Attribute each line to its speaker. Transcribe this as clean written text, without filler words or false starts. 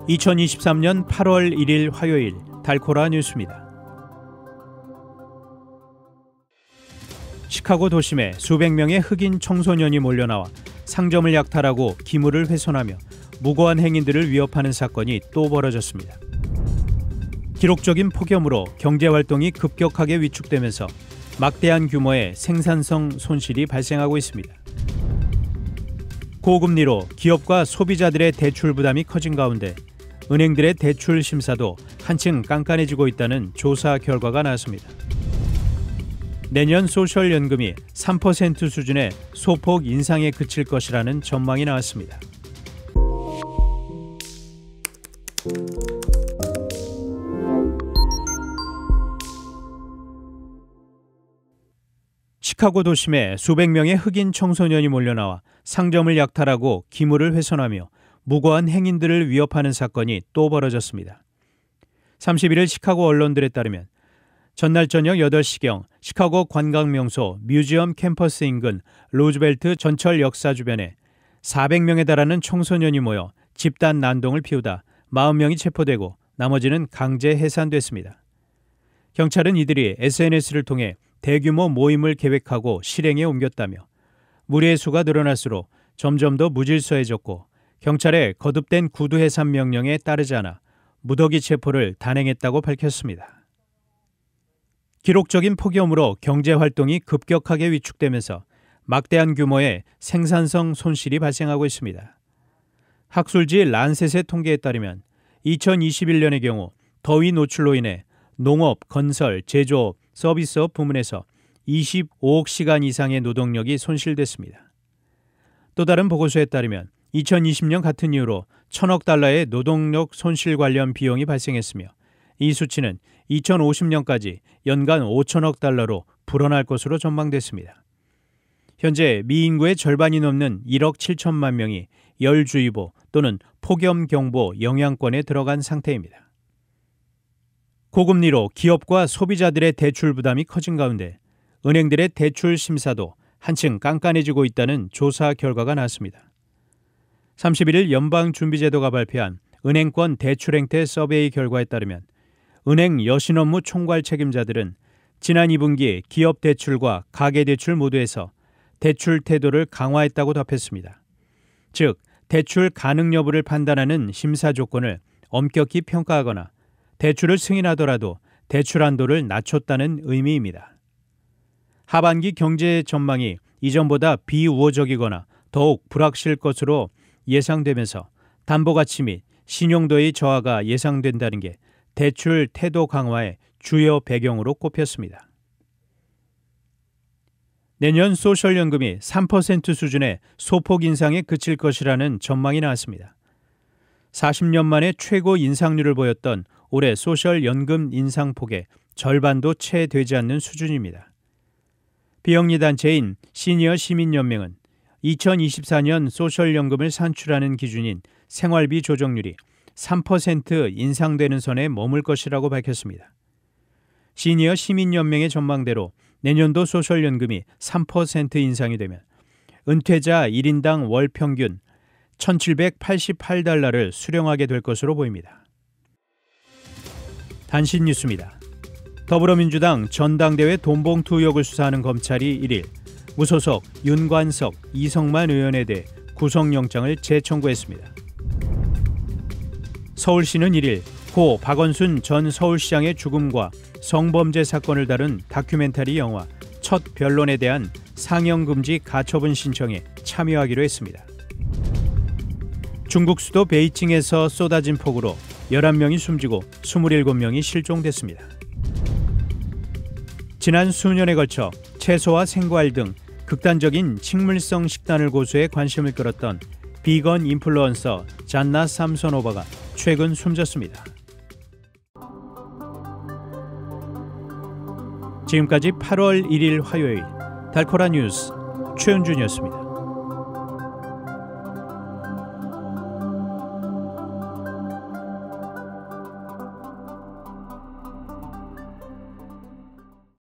Speaker 1: 2023년 8월 1일 화요일 달코라 뉴스입니다. 시카고 도심에 수백 명의 흑인 청소년이 몰려나와 상점을 약탈하고 기물을 훼손하며 무고한 행인들을 위협하는 사건이 또 벌어졌습니다. 기록적인 폭염으로 경제활동이 급격하게 위축되면서 막대한 규모의 생산성 손실이 발생하고 있습니다. 고금리로 기업과 소비자들의 대출 부담이 커진 가운데 은행들의 대출 심사도 한층 깐깐해지고 있다는 조사 결과가 나왔습니다. 내년 소셜연금이 3% 수준의 소폭 인상에 그칠 것이라는 전망이 나왔습니다. 시카고 도심에 수백 명의 흑인 청소년이 몰려나와 상점을 약탈하고 기물을 훼손하며 무고한 행인들을 위협하는 사건이 또 벌어졌습니다. 31일 시카고 언론들에 따르면 전날 저녁 8시경 시카고 관광명소 뮤지엄 캠퍼스 인근 로즈벨트 전철 역사 주변에 400명에 달하는 청소년이 모여 집단 난동을 피우다 40명이 체포되고 나머지는 강제 해산됐습니다. 경찰은 이들이 SNS를 통해 대규모 모임을 계획하고 실행에 옮겼다며 무리의 수가 늘어날수록 점점 더 무질서해졌고 경찰의 거듭된 구두 해산 명령에 따르지 않아 무더기 체포를 단행했다고 밝혔습니다. 기록적인 폭염으로 경제활동이 급격하게 위축되면서 막대한 규모의 생산성 손실이 발생하고 있습니다. 학술지 란셋의 통계에 따르면 2021년의 경우 더위 노출로 인해 농업, 건설, 제조업, 서비스업 부문에서 25억 시간 이상의 노동력이 손실됐습니다. 또 다른 보고서에 따르면 2020년 같은 이유로 1,000억 달러의 노동력 손실 관련 비용이 발생했으며 이 수치는 2050년까지 연간 5천억 달러로 불어날 것으로 전망됐습니다. 현재 미 인구의 절반이 넘는 1억 7천만 명이 열주의보 또는 폭염경보 영향권에 들어간 상태입니다. 고금리로 기업과 소비자들의 대출 부담이 커진 가운데 은행들의 대출 심사도 한층 깐깐해지고 있다는 조사 결과가 나왔습니다. 31일 연방준비제도가 발표한 은행권 대출 행태 서베이 결과에 따르면 은행 여신 업무 총괄 책임자들은 지난 2분기 기업 대출과 가계 대출 모두에서 대출 태도를 강화했다고 답했습니다. 즉, 대출 가능 여부를 판단하는 심사 조건을 엄격히 평가하거나 대출을 승인하더라도 대출 한도를 낮췄다는 의미입니다. 하반기 경제 전망이 이전보다 비우호적이거나 더욱 불확실 것으로 예상되면서 담보가치 및 신용도의 저하가 예상된다는 게 대출 태도 강화의 주요 배경으로 꼽혔습니다. 내년 소셜연금이 3% 수준의 소폭 인상에 그칠 것이라는 전망이 나왔습니다. 40년 만에 최고 인상률을 보였던 올해 소셜연금 인상폭의 절반도 채 되지 않는 수준입니다. 비영리 단체인 시니어 시민연맹은 2024년 소셜연금을 산출하는 기준인 생활비 조정률이 3% 인상되는 선에 머물 것이라고 밝혔습니다. 시니어 시민연맹의 전망대로 내년도 소셜연금이 3% 인상이 되면 은퇴자 1인당 월 평균 1,788달러를 수령하게 될 것으로 보입니다. 단신 뉴스입니다. 더불어민주당 전당대회 돈봉투 의혹을 수사하는 검찰이 1일 무소속 윤관석, 이성만 의원에 대해 구속영장을 재청구했습니다. 서울시는 1일 고 박원순 전 서울시장의 죽음과 성범죄 사건을 다룬 다큐멘터리 영화 첫 변론에 대한 상영금지 가처분 신청에 참여하기로 했습니다. 중국 수도 베이징에서 쏟아진 폭우로 11명이 숨지고 27명이 실종됐습니다. 지난 수년에 걸쳐 채소와 생과일 등 극단적인 식물성 식단을 고수해 관심을 끌었던 비건 인플루언서 잔나 삼소노바가 최근 숨졌습니다. 지금까지 8월 1일 화요일 달코라 뉴스 최은준이었습니다.